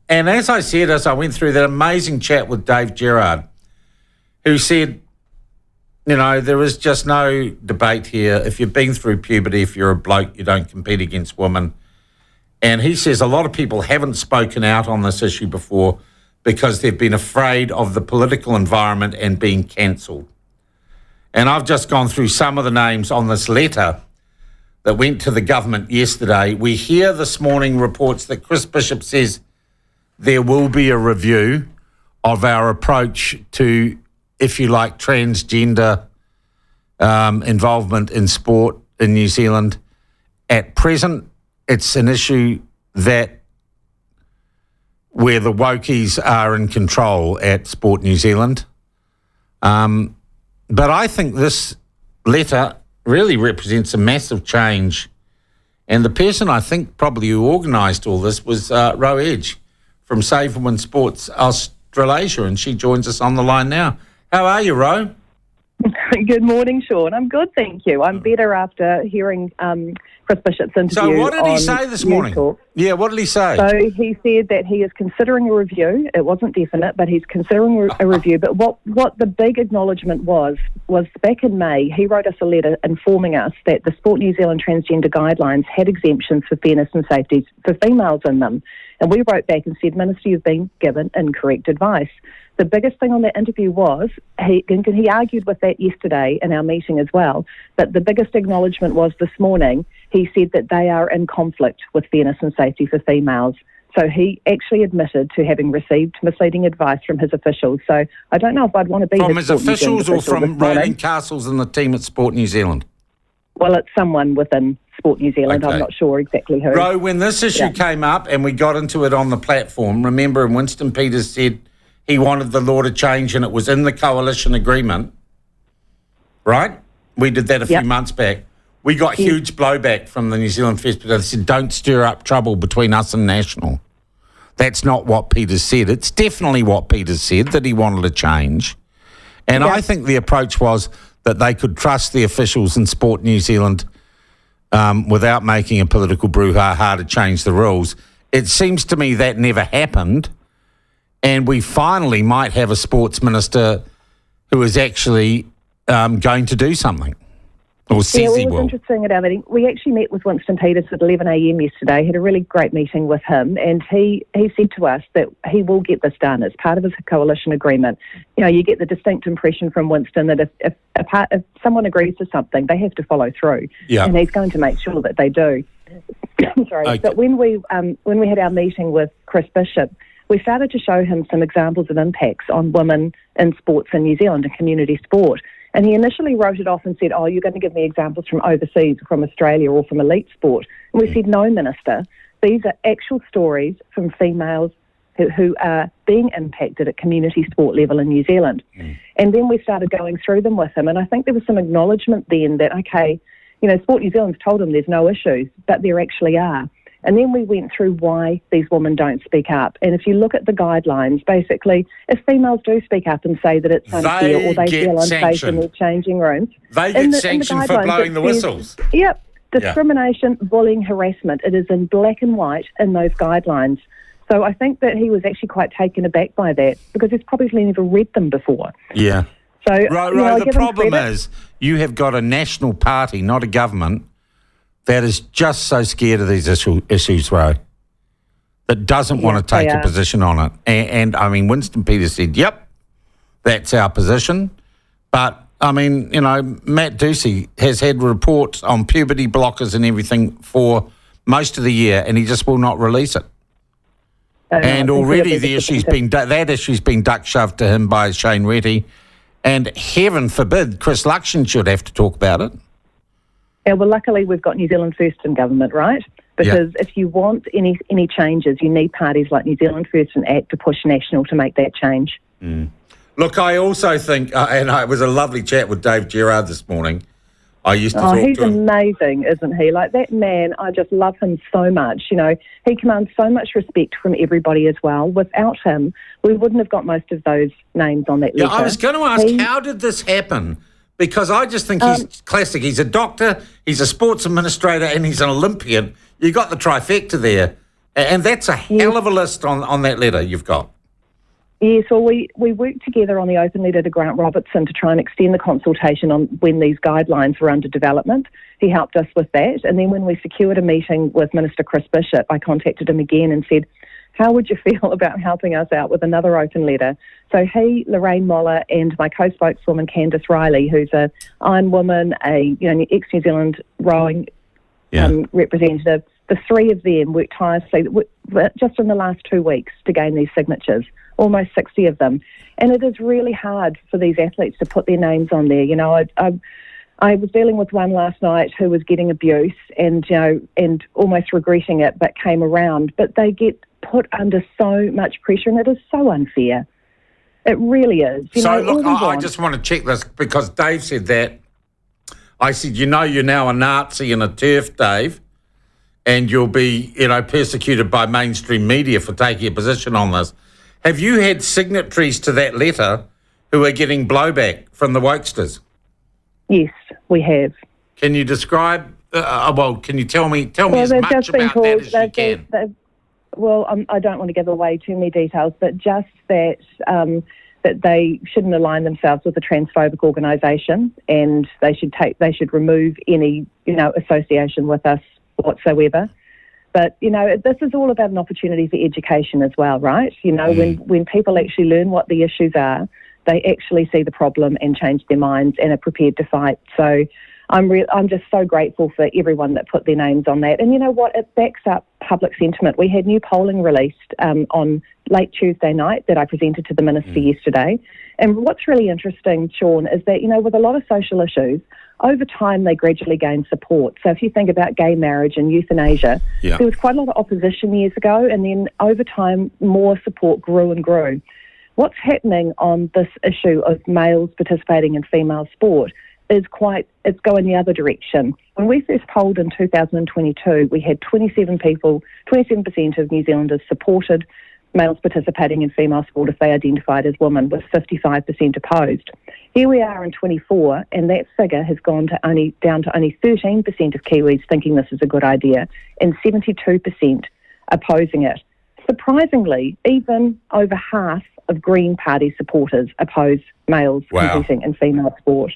And as I said, as I went through that amazing chat with Dave Gerard, who said, there is just no debate here. If you've been through puberty, if you're a bloke, you don't compete against women. And he says a lot of people haven't spoken out on this issue before because they've been afraid of the political environment and being cancelled. And I've just gone through some of the names on this letter that went to the government yesterday. We hear this morning reports that Chris Bishop says there will be a review of our approach to, if you like, transgender involvement in sport in New Zealand. At present, it's an issue that where the wokies are in control at Sport New Zealand. But I think this letter really represents a massive change. And the person I think probably who organised all this was Ro Edge from Save Women Sports Australasia, and she joins us on the line now. How are you, Ro? Good morning, Sean. I'm good, thank you. I'm better after hearing Chris Bishop's interview. So what did he say this morning? Talk. Yeah, what did he say? So he said that he is considering a review. It wasn't definite, but he's considering a review. But what the big acknowledgement was back in May, he wrote us a letter informing us that the Sport New Zealand transgender guidelines had exemptions for fairness and safety for females in them. And we wrote back and said, Minister, you've been given incorrect advice. The biggest thing on that interview was, he argued with that yesterday in our meeting as well, but the biggest acknowledgement was this morning, he said that they are in conflict with fairness and safety for females. So he actually admitted to having received misleading advice from his officials. So I don't know if I'd want to be from his officials or from Rowling Castles and the team at Sport New Zealand? Well, it's someone within Sport New Zealand. Okay. I'm not sure exactly who. Ro, when this issue came up and we got into it on the platform, remember Winston Peters said he wanted the law to change and it was in the coalition agreement, right? We did that a few months back. We got huge blowback from the New Zealand Festival. They said, don't stir up trouble between us and National. That's not what Peters said. It's definitely what Peters said, that he wanted a change. And I think the approach was that they could trust the officials in Sport New Zealand without making a political brouhaha to change the rules. It seems to me that never happened. And we finally might have a sports minister who is actually going to do something, or says he will. It was interesting at our meeting. We actually met with Winston Peters at 11 a.m. yesterday, had a really great meeting with him, and he said to us that he will get this done. It's part of his coalition agreement. You get the distinct impression from Winston that if someone agrees to something, they have to follow through, and he's going to make sure that they do. Sorry, okay. But when we had our meeting with Chris Bishop, we started to show him some examples of impacts on women in sports in New Zealand and community sport. And he initially wrote it off and said, you're going to give me examples from overseas, from Australia or from elite sport. And we said, no, Minister, these are actual stories from females who are being impacted at community sport level in New Zealand. And then we started going through them with him. And I think there was some acknowledgement then that, okay, Sport New Zealand's told him there's no issues, but there actually are. And then we went through why these women don't speak up. And if you look at the guidelines, basically, if females do speak up and say that it's unfair or they feel unsafe in their changing rooms, they get sanctioned for blowing the whistles. Yep. Discrimination, bullying, harassment. It is in black and white in those guidelines. So I think that he was actually quite taken aback by that because he's probably never read them before. Yeah. So the problem is you have got a national party, not a government, that is just so scared of these issues, Ro, that doesn't want to take a position on it. And I mean, Winston Peters said, yep, that's our position. But, I mean, Matt Ducey has had reports on puberty blockers and everything for most of the year, and he just will not release it. And already that issue's been duck-shoved to him by Shane Retty. And heaven forbid Chris Luxon should have to talk about it. Yeah, well, luckily we've got New Zealand First in government, right? Because if you want any changes, you need parties like New Zealand First and ACT to push National to make that change. Look, I also think, and it was a lovely chat with Dave Gerard this morning. I used to talk to him. He's amazing, isn't he? Like, that man, I just love him so much. He commands so much respect from everybody as well. Without him, we wouldn't have got most of those names on that list. I was going to ask, how did this happen? Because I just think he's classic. He's a doctor, he's a sports administrator, and he's an Olympian. You got the trifecta there. And that's a hell of a list on that letter you've got. Yes, well, we worked together on the open letter to Grant Robertson to try and extend the consultation on when these guidelines were under development. He helped us with that. And then when we secured a meeting with Minister Chris Bishop, I contacted him again and said, how would you feel about helping us out with another open letter? So he, Lorraine Moller, and my co-spokeswoman Candice Riley, who's a Iron Woman, ex-New Zealand rowing representative, the three of them worked tirelessly just in the last 2 weeks to gain these signatures, almost 60 of them. And it is really hard for these athletes to put their names on there. You know, I was dealing with one last night who was getting abuse and almost regretting it, but came around. But they get put under so much pressure, and it is so unfair. It really is. I just want to check this because Dave said that. I said, you're now a Nazi and a TERF, Dave, and you'll be, persecuted by mainstream media for taking a position on this. Have you had signatories to that letter who are getting blowback from the wokesters? Yes, we have. Can you describe? Can you tell me as much about that as you can? I don't want to give away too many details, but just that that they shouldn't align themselves with a transphobic organisation, and they should remove any association with us whatsoever. But this is all about an opportunity for education as well, right? When people actually learn what the issues are, they actually see the problem and change their minds and are prepared to fight. So I'm just so grateful for everyone that put their names on that. And you know what? It backs up public sentiment. We had new polling released on late Tuesday night that I presented to the Minister yesterday. And what's really interesting, Sean, is that, with a lot of social issues, over time they gradually gain support. So if you think about gay marriage and euthanasia, there was quite a lot of opposition years ago, and then over time more support grew and grew. What's happening on this issue of males participating in female sport it's going the other direction. When we first polled in 2022, we had 27% of New Zealanders supported males participating in female sport if they identified as women, with 55% opposed. Here we are in 24, and that figure has gone down to only 13% of Kiwis thinking this is a good idea, and 72% opposing it. Surprisingly, even over half of Green Party supporters oppose males competing in female sport.